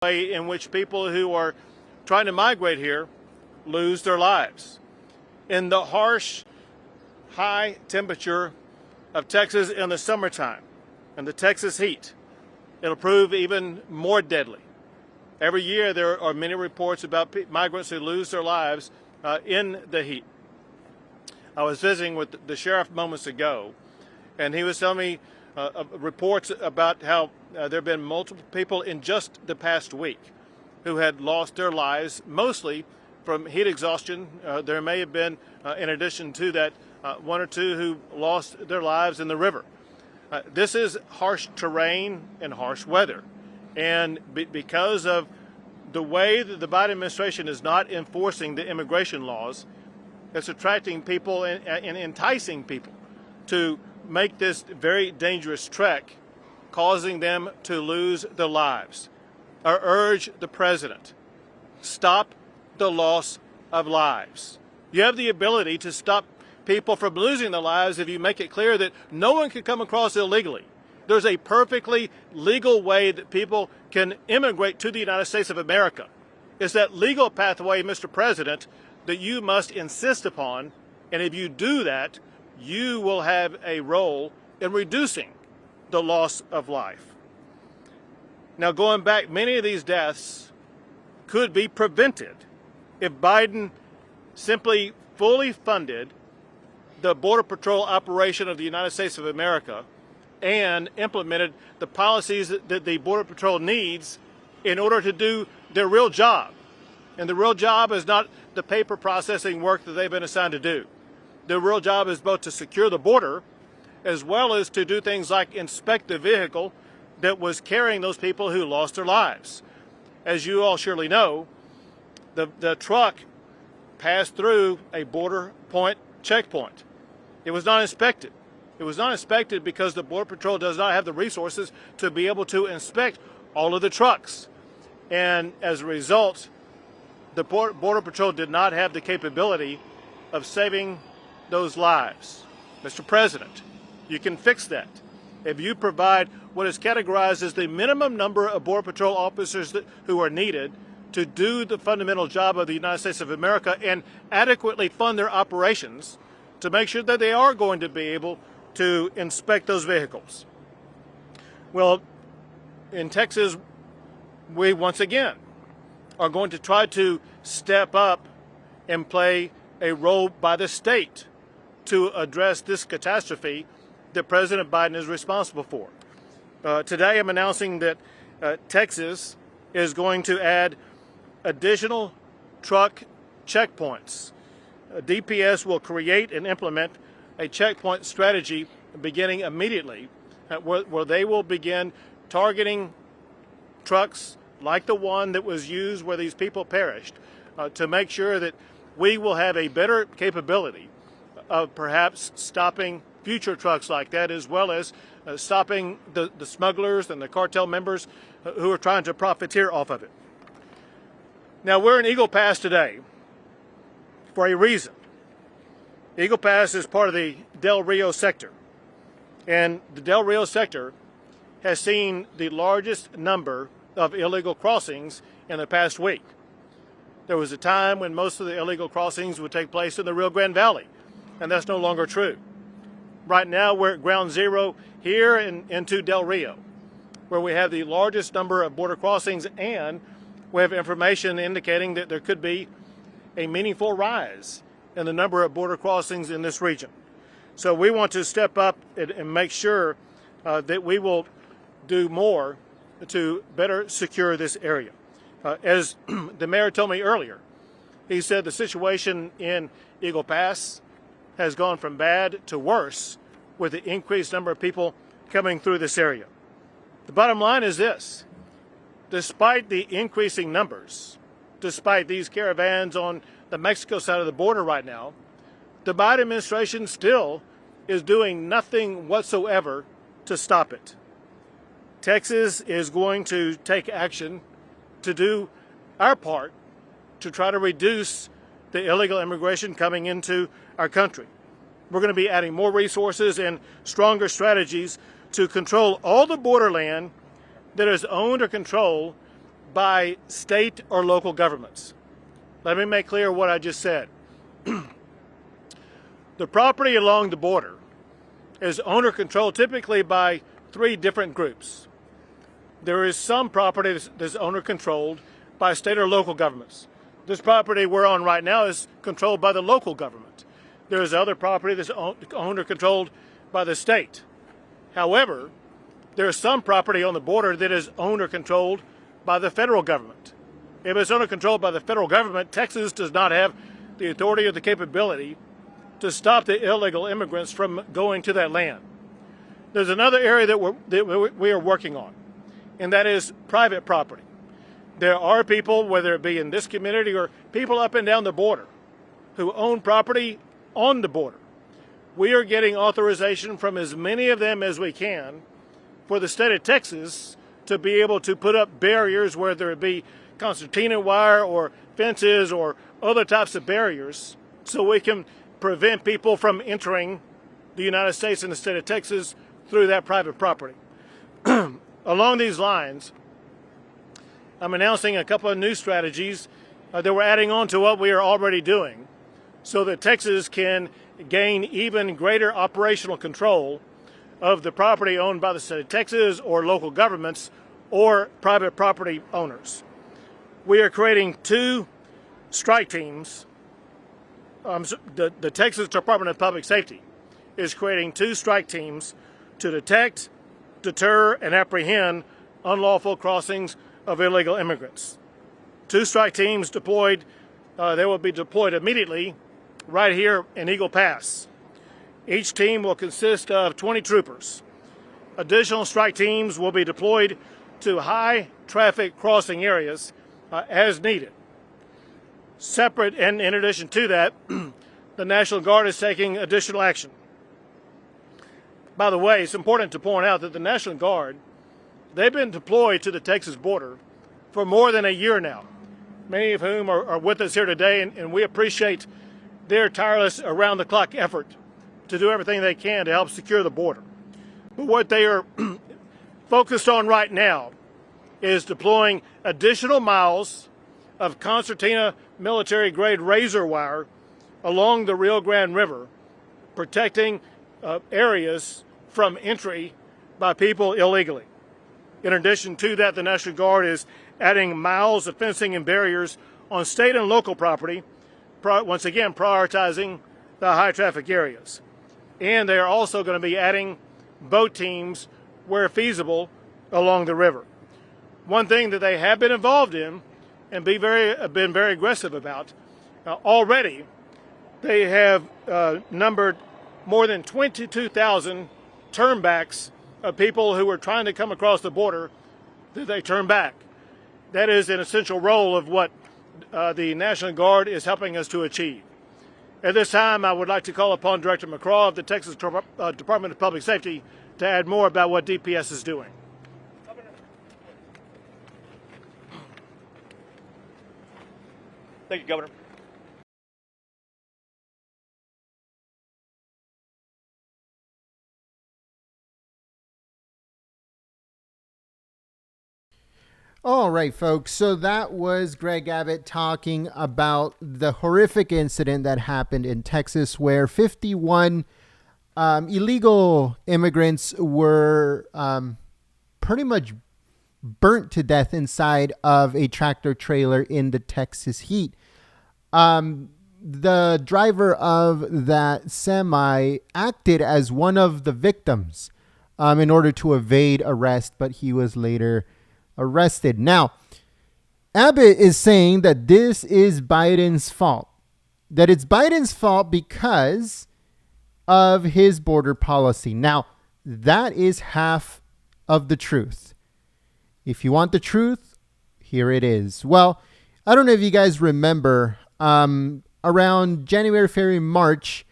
way in which people who are trying to migrate here lose their lives. In the harsh, high temperature of Texas in the summertime and the Texas heat, it'll prove even more deadly. Every year there are many reports about migrants who lose their lives in the heat. I was visiting with the sheriff moments ago, and he was telling me reports about how there have been multiple people in just the past week who had lost their lives, mostly from heat exhaustion. There may have been, in addition to that, one or two who lost their lives in the river. This is harsh terrain and harsh weather. And because of the way that the Biden administration is not enforcing the immigration laws, it's attracting people and enticing people to make this very dangerous trek, causing them to lose their lives. I urge the president, stop the loss of lives. You have the ability to stop people from losing their lives if you make it clear that no one can come across illegally. There's a perfectly legal way that people can immigrate to the United States of America. It's that legal pathway, Mr. President, that you must insist upon, and if you do that, you will have a role in reducing the loss of life. Now, going back, many of these deaths could be prevented if Biden simply fully funded the Border Patrol operation of the United States of America and implemented the policies that the Border Patrol needs in order to do their real job. And the real job is not the paper processing work that they've been assigned to do. Their real job is both to secure the border as well as to do things like inspect the vehicle that was carrying those people who lost their lives. As you all surely know, the truck passed through a border point checkpoint. It was not inspected. It was not inspected because the Border Patrol does not have the resources to be able to inspect all of the trucks. And as a result, the Border Patrol did not have the capability of saving those lives. Mr. President, you can fix that if you provide what is categorized as the minimum number of Border Patrol officers who are needed to do the fundamental job of the United States of America and adequately fund their operations to make sure that they are going to be able to inspect those vehicles. Well, in Texas, we once again are going to try to step up and play a role by the state to address this catastrophe that President Biden is responsible for. Today I'm announcing that Texas is going to add additional truck checkpoints. DPS will create and implement a checkpoint strategy beginning immediately where they will begin targeting trucks like the one that was used where these people perished to make sure that we will have a better capability of perhaps stopping future trucks like that, as well as stopping the smugglers and the cartel members who are trying to profiteer off of it. Now, we're in Eagle Pass today for a reason. Eagle Pass is part of the Del Rio sector, and the Del Rio sector has seen the largest number of illegal crossings in the past week. There was a time when most of the illegal crossings would take place in the Rio Grande Valley, and that's no longer true. Right now we're at ground zero here into Del Rio, where we have the largest number of border crossings, and we have information indicating that there could be a meaningful rise in the number of border crossings in this region. So we want to step up and make sure that we will do more to better secure this area. As the mayor told me earlier, he said the situation in Eagle Pass has gone from bad to worse with the increased number of people coming through this area. The bottom line is this: despite the increasing numbers, despite these caravans on the Mexico side of the border right now, the Biden administration still is doing nothing whatsoever to stop it. Texas is going to take action to do our part to try to reduce the illegal immigration coming into our country. We're going to be adding more resources and stronger strategies to control all the borderland that is owned or controlled by state or local governments. Let me make clear what I just said. The property along the border is owner controlled typically by three different groups. There is some property that's owner controlled by state or local governments. This property we're on right now is controlled by the local government. There is other property that's owner controlled by the state. However, there is some property on the border that is owner controlled by the federal government. If it's owner controlled by the federal government, Texas does not have the authority or the capability to stop the illegal immigrants from going to that land. There's another area that we are working on, and that is private property. There are people, whether it be in this community or people up and down the border, who own property on the border. We are getting authorization from as many of them as we can for the state of Texas to be able to put up barriers, whether it be concertina wire or fences or other types of barriers, so we can prevent people from entering the United States and the state of Texas through that private property. Along these lines, I'm announcing a couple of new strategies that we're adding on to what we are already doing so that Texas can gain even greater operational control of the property owned by the state of Texas or local governments or private property owners. We are creating two strike teams. The Texas Department of Public Safety is creating two strike teams to detect, deter, and apprehend unlawful crossings of illegal immigrants. Two strike teams deployed, they will be deployed immediately right here in Eagle Pass. Each team will consist of 20 troopers. Additional strike teams will be deployed to high traffic crossing areas as needed. Separate, and in addition to that, the National Guard is taking additional action. By the way, it's important to point out that the National Guard, they've been deployed to the Texas border for more than a year now, many of whom are with us here today, and we appreciate their tireless around-the-clock effort to do everything they can to help secure the border. But what they are focused on right now is deploying additional miles of concertina military-grade razor wire along the Rio Grande River, protecting areas from entry by people illegally. In addition to that, the National Guard is adding miles of fencing and barriers on state and local property, once again prioritizing the high-traffic areas. And they are also going to be adding boat teams where feasible along the river. One thing that they have been involved in and been very aggressive about already, they have numbered more than 22,000 turnbacks of people who were trying to come across the border that they turn back. That is an essential role of what the National Guard is helping us to achieve. At this time, I would like to call upon Director McCraw of the Texas Department of Public Safety to add more about what DPS is doing. Thank you, Governor. All right, folks. So that was Greg Abbott talking about the horrific incident that happened in Texas where 51 illegal immigrants were pretty much burnt to death inside of a tractor trailer in the Texas heat. The driver of that semi acted as one of the victims in order to evade arrest, but he was later arrested. Now, Abbott is saying that this is Biden's fault. That it's Biden's fault because of his border policy. Now, that is half of the truth. If you want the truth, here it is. Well, I don't know if you guys remember, around January, February, March,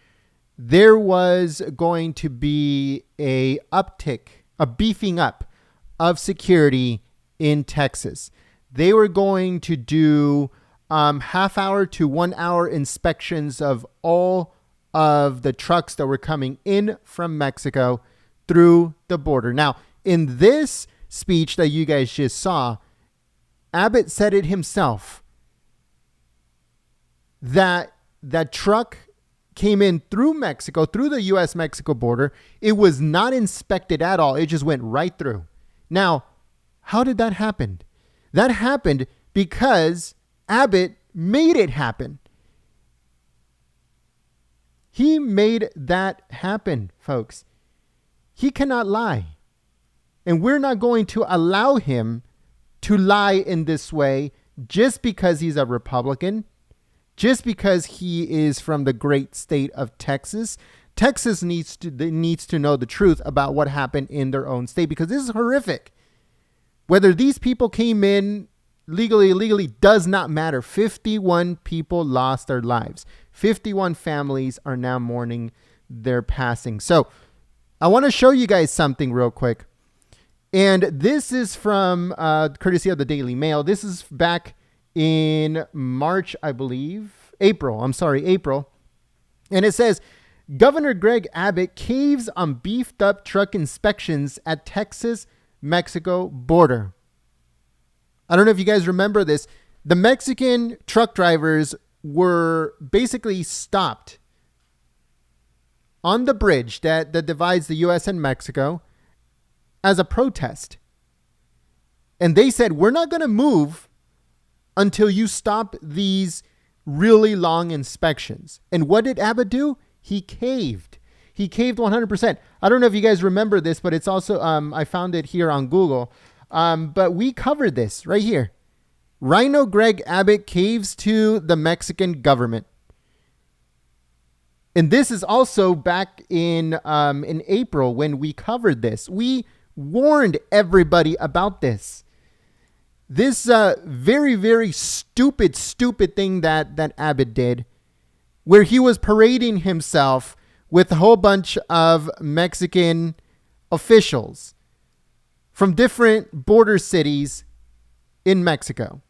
there was going to be a uptick, a beefing up of security in Texas. They were going to do half-hour to 1-hour inspections of all of the trucks that were coming in from Mexico through the border. Now, in this speech that you guys just saw, Abbott said it himself, that truck came in through Mexico, through the U.S.-Mexico border. It was not inspected at all. It just went right through. Now, how did that happen? That happened because Abbott made it happen. He made that happen, folks. He cannot lie. And we're not going to allow him to lie in this way just because he's a Republican, just because he is from the great state of Texas. Texas needs to know the truth about what happened in their own state, because this is horrific. Whether these people came in legally, illegally, does not matter. 51 people lost their lives. 51 families are now mourning their passing. So I want to show you guys something real quick. And this is from courtesy of the Daily Mail. This is back in March, I believe. April. And it says, Governor Greg Abbott caves on beefed up truck inspections at Texas-Mexico border. I don't know if you guys remember this. The Mexican truck drivers were basically stopped on the bridge that divides the U.S. and Mexico as a protest. And they said, we're not going to move until you stop these really long inspections. And what did Abbott do? He caved. He caved 100%. I don't know if you guys remember this, but it's also, I found it here on Google. But we covered this right here. Rhino Greg Abbott caves to the Mexican government. And this is also back in April when we covered this. We warned everybody about this. This very, very stupid thing that Abbott did, where he was parading himself with a whole bunch of Mexican officials from different border cities in Mexico.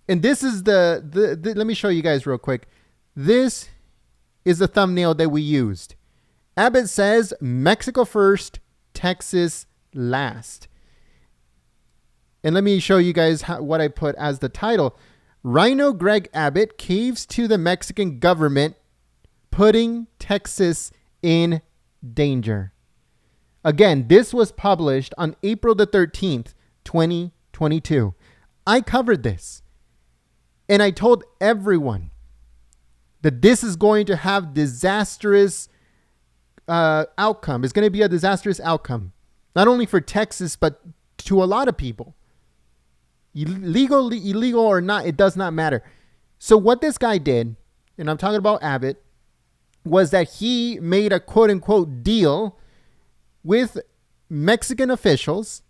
And this is the let me show you guys real quick. This is the thumbnail that we used. Abbott says, Mexico first, Texas last. And let me show you guys what I put as the title. Rhino Greg Abbott caves to the Mexican government, putting Texas in danger. Again, this was published on April the 13th, 2022. I covered this. And I told everyone that this is going to have disastrous outcome. It's going to be a disastrous outcome. Not only for Texas, but to a lot of people. Illegal or not, it does not matter. So what this guy did, and I'm talking about Abbott, was that he made a quote-unquote deal with Mexican officials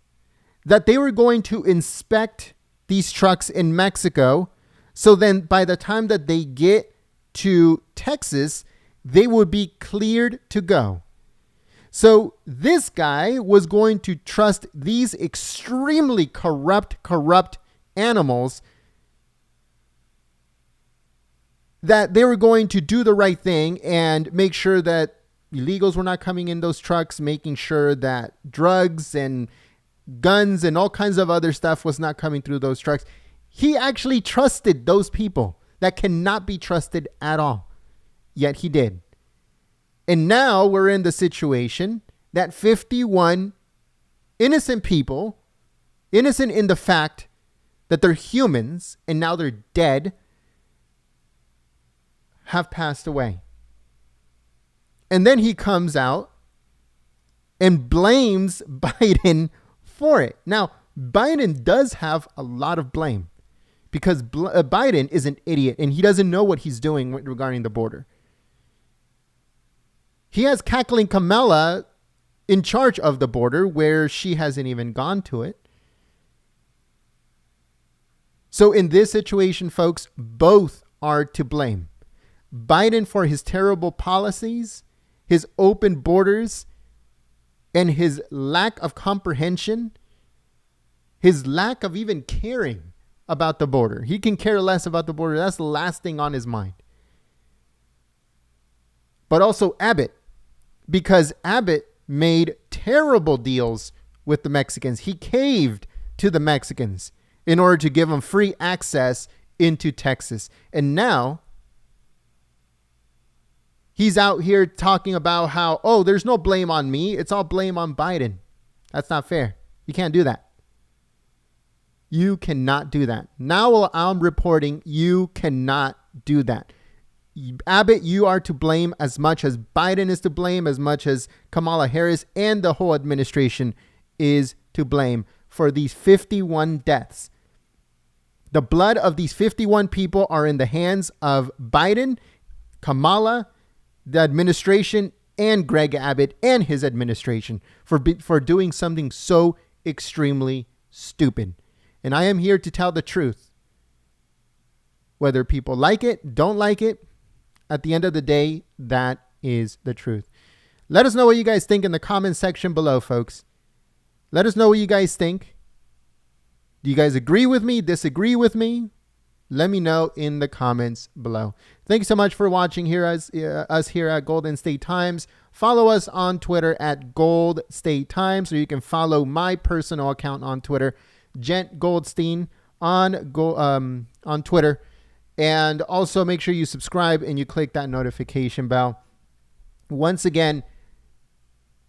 that they were going to inspect these trucks in Mexico. So then by the time that they get to Texas, they would be cleared to go. So this guy was going to trust these extremely corrupt animals that they were going to do the right thing and make sure that illegals were not coming in those trucks, making sure that drugs and guns and all kinds of other stuff was not coming through those trucks. He actually trusted those people that cannot be trusted at all. Yet he did. And now we're in the situation that 51 innocent people, innocent in the fact that they're humans and now they're dead, have passed away. And then he comes out and blames Biden for it. Now, Biden does have a lot of blame because Biden is an idiot and he doesn't know what he's doing regarding the border. He has cackling Kamala in charge of the border where she hasn't even gone to it. So in this situation, folks, both are to blame. Biden for his terrible policies, his open borders, and his lack of comprehension, his lack of even caring about the border. He can care less about the border. That's the last thing on his mind. But also Abbott, because Abbott made terrible deals with the Mexicans. He caved to the Mexicans. in order to give them free access into Texas. And now he's out here talking about how, oh, there's no blame on me. It's all blame on Biden. That's not fair. You can't do that. You cannot do that. Now I'm reporting you cannot do that. Abbott, you are to blame as much as Biden is to blame, as much as Kamala Harris and the whole administration is to blame for these 51 deaths. The blood of these 51 people are in the hands of Biden, Kamala, the administration, and Greg Abbott and his administration for doing something so extremely stupid. And I am here to tell the truth. Whether people like it, don't like it, at the end of the day, that is the truth. Let us know what you guys think in the comment section below, folks. Let us know what you guys think. Do you guys agree with me, disagree with me? Let me know in the comments below. Thank you so much for watching us here at Golden State Times. Follow us on Twitter at Gold State Times, or you can follow my personal account on Twitter, Gent Goldstein on Twitter. And also make sure you subscribe and you click that notification bell. Once again,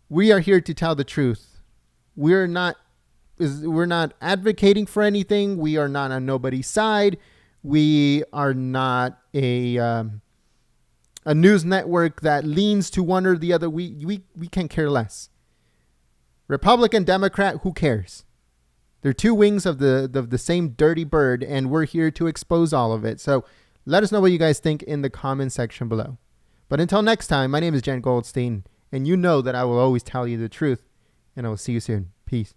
we are here to tell the truth. We're not advocating for anything. We are not on nobody's side. We are not a news network that leans to one or the other. We can care less. Republican, Democrat, who cares? They're two wings of the same dirty bird, and we're here to expose all of it. So let us know what you guys think in the comment section below. But until next time, my name is Jen Goldstein, and you know that I will always tell you the truth, and I will see you soon. Peace.